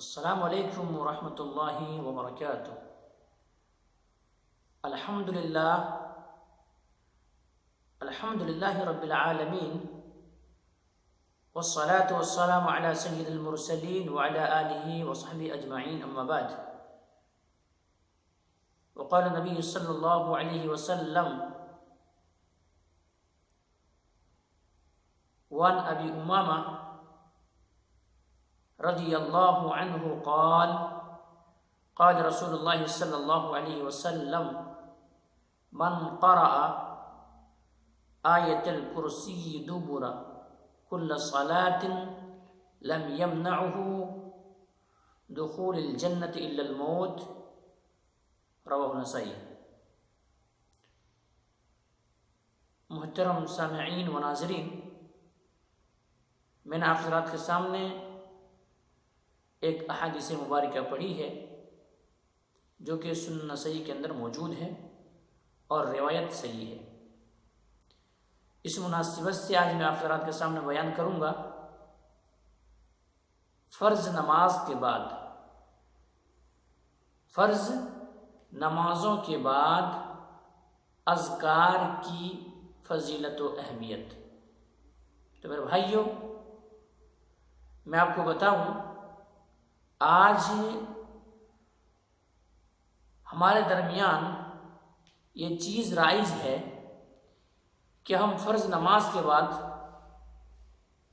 السلام علیکم ورحمۃ اللہ وبرکاتہ۔ الحمد للہ رب العالمین، والصلاة والسلام علی سید المرسلین وعلی آلہ وصحبہ اجمعین، اما بعد۔ وقال نبی صلی اللہ علیہ وسلم وعن ابی امامہ رضی اللہ عنہ قال قال رسول اللہ صلی اللہ علیہ وسلم من قرأ آیت الکرسی دبر کل صلاة لم یمنعه دخول الجنة الا الموت، رواہ نسائی۔ محترم سامعین و ناظرین، میں نے آپ حضرات کے سامنے ایک احادیث مبارکہ پڑھی ہے جو کہ سنن نسائی کے اندر موجود ہے اور روایت صحیح ہے۔ اس مناسبت سے آج میں آپ حضرات کے سامنے بیان کروں گا فرض نماز کے بعد، فرض نمازوں کے بعد اذکار کی فضیلت و اہمیت۔ تو میرے بھائیوں، میں آپ کو بتاؤں، آج ہمارے درمیان یہ چیز رائج ہے کہ ہم فرض نماز کے بعد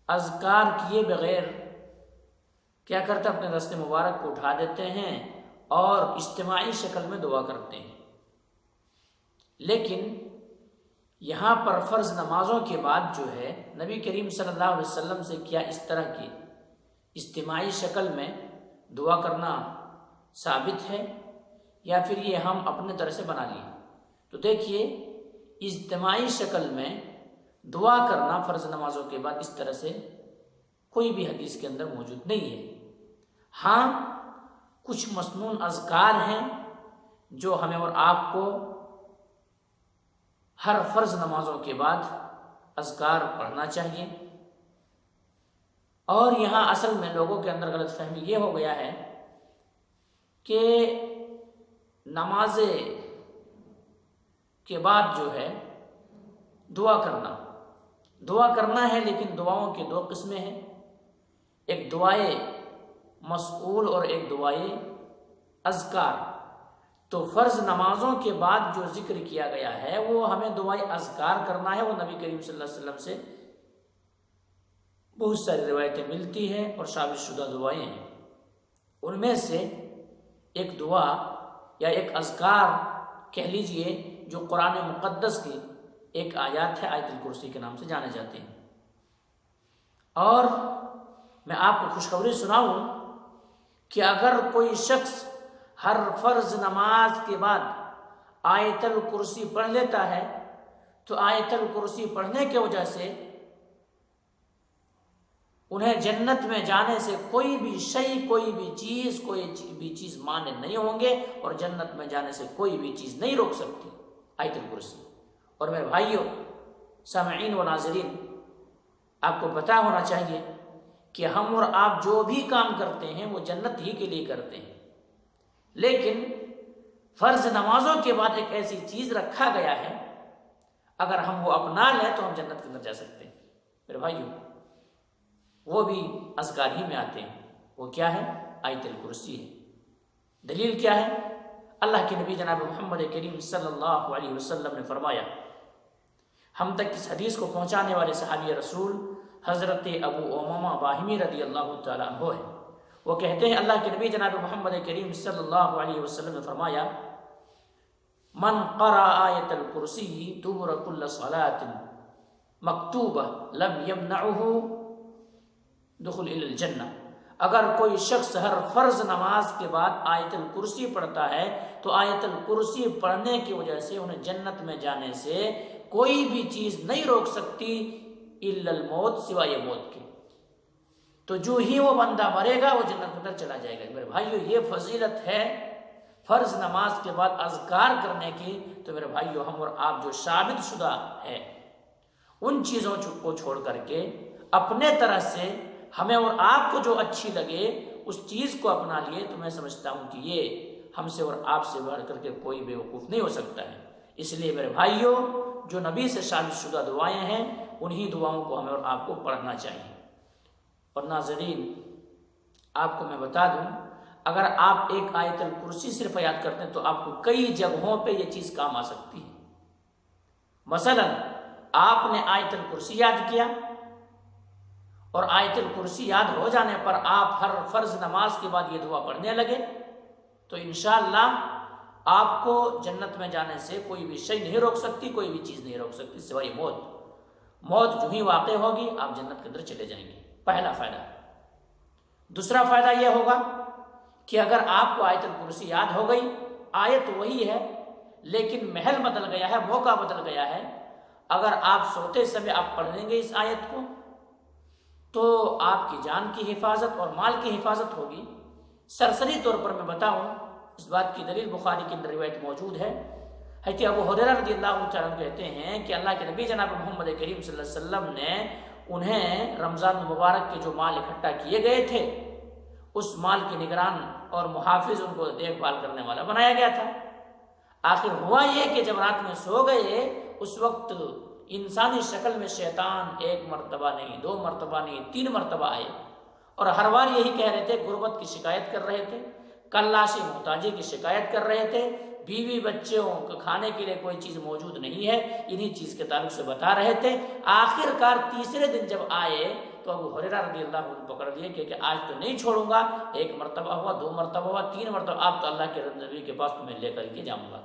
اذکار کیے بغیر کیا کرتے ہیں، اپنے دست مبارک کو اٹھا دیتے ہیں اور اجتماعی شکل میں دعا کرتے ہیں۔ لیکن یہاں پر فرض نمازوں کے بعد جو ہے نبی کریم صلی اللہ علیہ وسلم سے کیا اس طرح کی اجتماعی شکل میں دعا کرنا ثابت ہے یا پھر یہ ہم اپنے طرح سے بنا لیے؟ تو دیکھیے، اجتماعی شکل میں دعا کرنا فرض نمازوں کے بعد اس طرح سے کوئی بھی حدیث کے اندر موجود نہیں ہے۔ ہاں، کچھ مسنون اذکار ہیں جو ہمیں اور آپ کو ہر فرض نمازوں کے بعد اذکار پڑھنا چاہیے۔ اور یہاں اصل میں لوگوں کے اندر غلط فہمی یہ ہو گیا ہے کہ نماز کے بعد جو ہے دعا کرنا ہے، لیکن دعاؤں کے دو قسمیں ہیں، ایک دعائے مسئول اور ایک دعائے اذکار۔ تو فرض نمازوں کے بعد جو ذکر کیا گیا ہے وہ ہمیں دعائے اذکار کرنا ہے، وہ نبی کریم صلی اللہ علیہ وسلم سے بہت ساری روایتیں ملتی ہیں اور ثابت شدہ دعائیں ہیں۔ ان میں سے ایک دعا یا ایک اذکار کہہ لیجئے جو قرآن مقدس کی ایک آیات ہے، آیت الکرسی کے نام سے جانے جاتے ہیں۔ اور میں آپ کو خوشخبری سناؤں کہ اگر کوئی شخص ہر فرض نماز کے بعد آیت الکرسی پڑھ لیتا ہے تو آیت الکرسی پڑھنے کی وجہ سے انہیں جنت میں جانے سے کوئی بھی چیز مانع نہیں ہوں گے، اور جنت میں جانے سے کوئی بھی چیز نہیں روک سکتی آیت الکرسی۔ اور میرے بھائیوں، سامعین و ناظرین، آپ کو پتہ ہونا چاہیے کہ ہم اور آپ جو بھی کام کرتے ہیں وہ جنت ہی کے لیے کرتے ہیں، لیکن فرض نمازوں کے بعد ایک ایسی چیز رکھا گیا ہے، اگر ہم وہ اپنا لیں تو ہم جنت کے اندر جا سکتے ہیں۔ میرے بھائیوں، وہ بھی اذکار ہی میں آتے ہیں۔ وہ کیا ہے؟ آیت الکرسی ہے۔ دلیل کیا ہے؟ اللہ کے نبی جناب محمد کریم صلی اللہ علیہ وسلم نے فرمایا، ہم تک اس حدیث کو پہنچانے والے صحابی رسول حضرت ابو امامہ باہمی رضی اللہ تعالیٰ عنہ ہے۔ وہ کہتے ہیں، اللہ کے نبی جناب محمد کریم صلی اللہ علیہ وسلم نے فرمایا، من قرأ آیت الکرسی دبر کل صلاة مکتوبہ لم یمنعہ دخول الی الجنہ۔ اگر کوئی شخص ہر فرض نماز کے بعد آیت الکرسی پڑھتا ہے تو آیت الکرسی پڑھنے کی وجہ سے انہیں جنت میں جانے سے کوئی بھی چیز نہیں روک سکتی الا الموت، سوائے موت کے۔ تو جو ہی وہ بندہ مرے گا وہ جنت کے اندر چلا جائے گا۔ میرے بھائیو، یہ فضیلت ہے فرض نماز کے بعد اذکار کرنے کی۔ تو میرے بھائیو، ہم اور آپ جو ثابت شدہ ہے ان چیزوں کو چھوڑ کر کے اپنے طرح سے ہمیں اور آپ کو جو اچھی لگے اس چیز کو اپنا لیے تو میں سمجھتا ہوں کہ یہ ہم سے اور آپ سے بڑھ کر کے کوئی بیوقوف نہیں ہو سکتا ہے۔ اس لیے میرے بھائیوں، جو نبی سے ثابت شدہ دعائیں ہیں انہی دعاؤں کو ہمیں اور آپ کو پڑھنا چاہیے۔ اور ناظرین، آپ کو میں بتا دوں، اگر آپ ایک آیت الکرسی صرف یاد کرتے ہیں تو آپ کو کئی جگہوں پہ یہ چیز کام آ سکتی ہے۔ مثلا آپ نے آیت الکرسی یاد کیا اور آیت الکرسی یاد ہو جانے پر آپ ہر فرض نماز کے بعد یہ دعا پڑھنے لگے تو انشاءاللہ آپ کو جنت میں جانے سے کوئی بھی شے نہیں روک سکتی، کوئی بھی چیز نہیں روک سکتی سوائے موت۔ موت جو ہی واقع ہوگی آپ جنت کے اندر چلے جائیں گے، پہلا فائدہ۔ دوسرا فائدہ یہ ہوگا کہ اگر آپ کو آیت الکرسی یاد ہو گئی، آیت وہی ہے لیکن محل بدل گیا ہے، موقع بدل گیا ہے، اگر آپ سوتے سمے آپ پڑھ لیں گے اس آیت کو تو آپ کی جان کی حفاظت اور مال کی حفاظت ہوگی۔ سرسری طور پر میں بتاؤں، اس بات کی دلیل بخاری کی اندر روایت موجود ہے کہ ابو ہریرہ رضی اللہ تعالیٰ عنہ کہتے ہیں کہ اللہ کے نبی جناب محمد کریم صلی اللہ علیہ وسلم نے انہیں رمضان مبارک کے جو مال اکٹھا کیے گئے تھے اس مال کے نگران اور محافظ، ان کو دیکھ بھال کرنے والا بنایا گیا تھا۔ آخر ہوا یہ کہ جب رات میں سو گئے اس وقت انسانی شکل میں شیطان ایک مرتبہ نہیں، دو مرتبہ نہیں، 3 مرتبہ آئے اور ہر بار یہی کہہ رہے تھے، غربت کی شکایت کر رہے تھے، کلاشی محتاجی کی شکایت کر رہے تھے، بیوی بچوں کو کھانے کے لیے کوئی چیز موجود نہیں ہے، انہی چیز کے تعلق سے بتا رہے تھے۔ آخر کار تیسرے دن جب آئے تو ابو ہریرہ رضی اللہ عنہ پکڑ لیے کہ آج تو نہیں چھوڑوں گا، 1 مرتبہ ہوا، 2 مرتبہ ہوا، 3 مرتبہ، آپ تو اللہ کے نبی کے پاس تمہیں لے کر کے جاؤں گا۔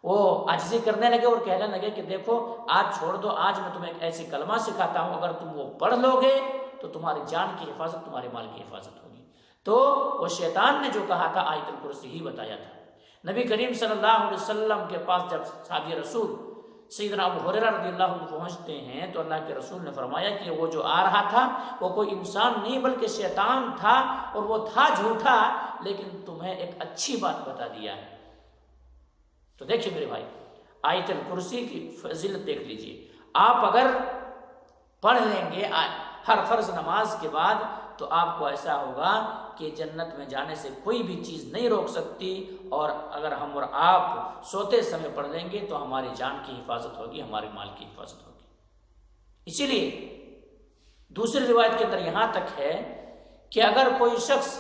وہ عاجزی کرنے لگے اور کہنے لگے کہ دیکھو آج چھوڑ دو، آج میں تمہیں ایک ایسی کلمہ سکھاتا ہوں، اگر تم وہ پڑھ لو گے تو تمہاری جان کی حفاظت، تمہارے مال کی حفاظت ہوگی۔ تو وہ شیطان نے جو کہا تھا آیت الکرسی ہی بتایا تھا۔ نبی کریم صلی اللہ علیہ وسلم کے پاس جب صحابی رسول سیدنا ابو ہریرہ رضی اللہ عنہ پہنچتے ہیں تو اللہ کے رسول نے فرمایا کہ وہ جو آ رہا تھا وہ کوئی انسان نہیں بلکہ شیطان تھا، اور وہ تھا جھوٹا لیکن تمہیں ایک اچھی بات بتا دیا ہے۔ تو دیکھیے میرے بھائی، آیت الکرسی کی فضیلت دیکھ لیجئے، آپ اگر پڑھ لیں گے ہر فرض نماز کے بعد تو آپ کو ایسا ہوگا کہ جنت میں جانے سے کوئی بھی چیز نہیں روک سکتی، اور اگر ہم اور آپ سوتے سمے پڑھ لیں گے تو ہماری جان کی حفاظت ہوگی، ہمارے مال کی حفاظت ہوگی۔ اسی لیے دوسری روایت کے اندر یہاں تک ہے کہ اگر کوئی شخص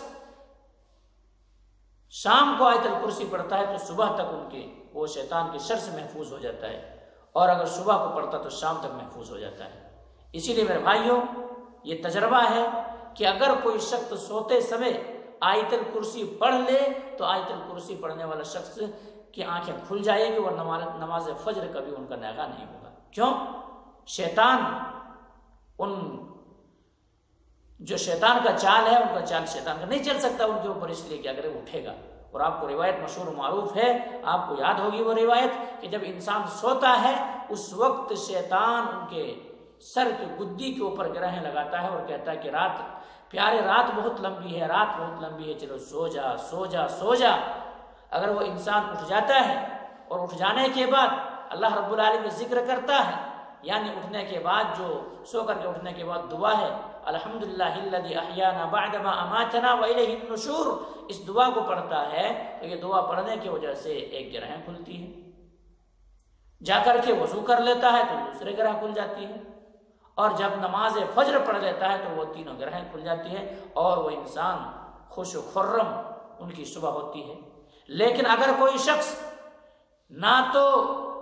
شام کو آیت الکرسی پڑھتا ہے تو صبح تک وہ شیطان کے شر سے محفوظ ہو جاتا ہے، اور اگر صبح کو پڑھتا تو شام تک محفوظ ہو جاتا ہے۔ اسی لیے میرے بھائیوں، یہ تجربہ ہے کہ اگر کوئی شخص سوتے سمے آیت الکرسی پڑھ لے تو آیت الکرسی پڑھنے والا شخص کی آنکھیں کھل جائے گی اور نماز فجر کبھی ان کا نیغا نہیں ہوگا۔ کیوں؟ شیطان جو شیطان کا چال ہے، ان کا چال شیطان کا نہیں چل سکتا ان کے اوپر، اس لیے کیا کرے، وہ اٹھے گا۔ اور آپ کو روایت مشہور و معروف ہے، آپ کو یاد ہوگی وہ روایت کہ جب انسان سوتا ہے اس وقت شیطان ان کے سر کی گدی کے اوپر گرہیں لگاتا ہے اور کہتا ہے کہ رات پیارے، رات بہت لمبی ہے، رات بہت لمبی ہے، چلو سو جا سو جا سو جا۔ اگر وہ انسان اٹھ جاتا ہے اور اٹھ جانے کے بعد اللہ رب العالمین ذکر کرتا ہے، یعنی اٹھنے کے بعد جو سو کر کے اٹھنے کے بعد دعا ہے الحمدللہ الذی احیانا بعدما اماتنا والیہ النشور، اس دعا کو پڑھتا ہے تو یہ دعا پڑھنے کی وجہ سے ایک گرہیں کھلتی ہے، جا کر کے وضو کر لیتا ہے تو دوسرے گرہ کھل جاتی ہے، اور جب نماز فجر پڑھ لیتا ہے تو وہ تینوں گرہیں کھل جاتی ہیں اور وہ انسان خوش و خرم ان کی صبح ہوتی ہے۔ لیکن اگر کوئی شخص نہ تو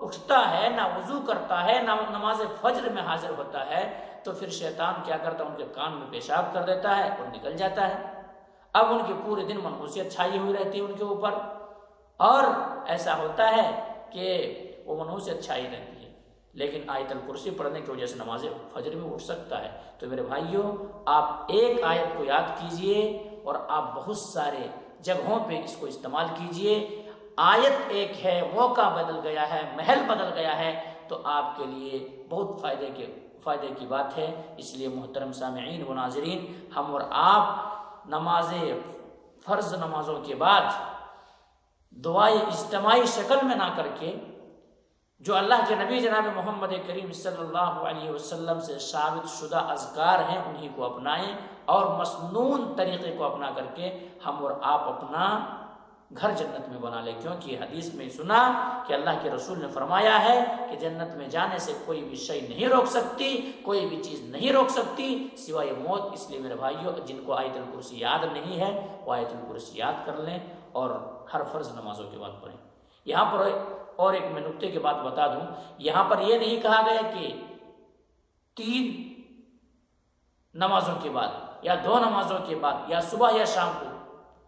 اٹھتا ہے، نہ وضو کرتا ہے، نہ نماز فجر میں حاضر ہوتا ہے تو پھر شیطان کیا کرتا ہے، ان کے کان میں پیشاب کر دیتا ہے اور نکل جاتا ہے۔ اب ان کی پورے دن منحوسیت چھائی ہوئی رہتی ہے ان کے اوپر، اور ایسا ہوتا ہے کہ وہ منحوسیت چھائی رہتی ہے، لیکن آیت الکرسی پڑھنے کی وجہ سے نماز فجر میں اٹھ سکتا ہے۔ تو میرے بھائیوں، آپ ایک آیت کو یاد کیجئے اور آپ بہت سارے جگہوں پہ اس کو استعمال کیجئے۔ آیت ایک ہے، موقع بدل گیا ہے، محل بدل گیا ہے، تو آپ کے لیے بہت فائدے کی بات ہے۔ اس لیے محترم سامعین و ناظرین، ہم اور آپ نماز فرض نمازوں کے بعد دعائیں اجتماعی شکل میں نہ کر کے جو اللہ کے نبی جناب محمد کریم صلی اللہ علیہ وسلم سے ثابت شدہ اذکار ہیں انہی کو اپنائیں اور مسنون طریقے کو اپنا کر کے ہم اور آپ اپنا گھر جنت میں بنا لیں، کیونکہ حدیث میں سنا کہ اللہ کے رسول نے فرمایا ہے کہ جنت میں جانے سے کوئی بھی شے نہیں روک سکتی، کوئی بھی چیز نہیں روک سکتی سوائے موت۔ اس لیے میرے بھائیوں، جن کو آیت الکرسی یاد نہیں ہے وہ آیت الکرسی یاد کر لیں اور ہر فرض نمازوں کے بعد پڑھیں۔ یہاں پر اور ایک میں نکتے کی بات بتا دوں، یہاں پر یہ نہیں کہا گیا کہ 3 نمازوں کے بعد یا 2 نمازوں کے بعد یا صبح یا شام کو،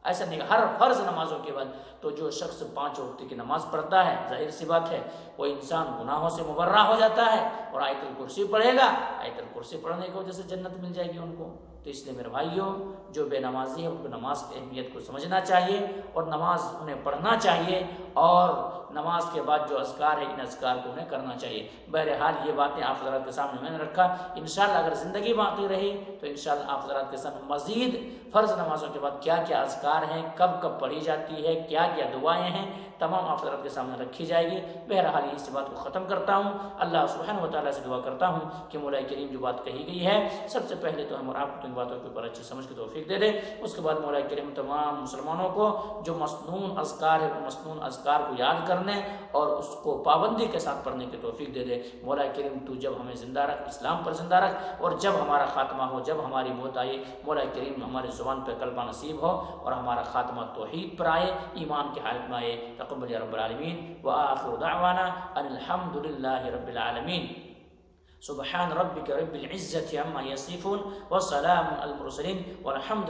ایسا نہیں، ہر فرض نمازوں کے بعد۔ تو جو شخص 5 وقت کی نماز پڑھتا ہے، ظاہر سی بات ہے وہ انسان گناہوں سے مبرہ ہو جاتا ہے اور آیت الکرسی پڑھے گا، آیت الکرسی پڑھنے کی وجہ سے جنت مل جائے گی ان کو۔ تو اس لیے میرے بھائیوں، جو بے نمازی ہیں ان کو نماز کی اہمیت کو سمجھنا چاہیے اور نماز انہیں پڑھنا چاہیے، اور نماز کے بعد جو اذکار ہے ان اذکار کو انہیں کرنا چاہیے۔ بہرحال یہ باتیں آپ حضرات کے سامنے میں نے رکھا، انشاءاللہ اگر زندگی باقی رہی تو انشاءاللہ آپ حضرات کے سامنے مزید فرض نمازوں کے بعد کیا کیا اذکار ہیں، کب کب پڑھی جاتی ہے، کیا کیا دعائیں ہیں، تمام آپ حضرات کے سامنے رکھی جائے گی۔ بہرحال اس بات کو ختم کرتا ہوں، اللہ سبحانہ و تعالیٰ سے دعا کرتا ہوں کہ مولا کریم جو بات کہی گئی ہے سب سے پہلے تو ہم اور آپ کو ان باتوں کے اوپر اچھی سمجھ کی توفیق دے دے، اس کے بعد مولا کریم تمام مسلمانوں کو جو مسنون اذکار ہے وہ مسنون اذکار کو یاد کرنے اور اس کو پابندی کے ساتھ پڑھنے کی توفیق دے دے۔ مولا کریم تو جب ہمیں زندہ رکھ، اسلام پر زندہ رکھ، اور جب ہمارا خاتمہ ہو، جب ہماری موت آئے، مولا کریم ہماری زبان پہ کلمہ نصیب ہو اور ہمارا خاتمہ توحید پر آئے، ایمان کی حالت میں آئے۔ تقبل یا رب العالمین، وآخر دعوانا ان الحمد للہ رب العالمین۔ سبحان ربک رب العزة عما یصفون وسلام علی المرسلین والحمد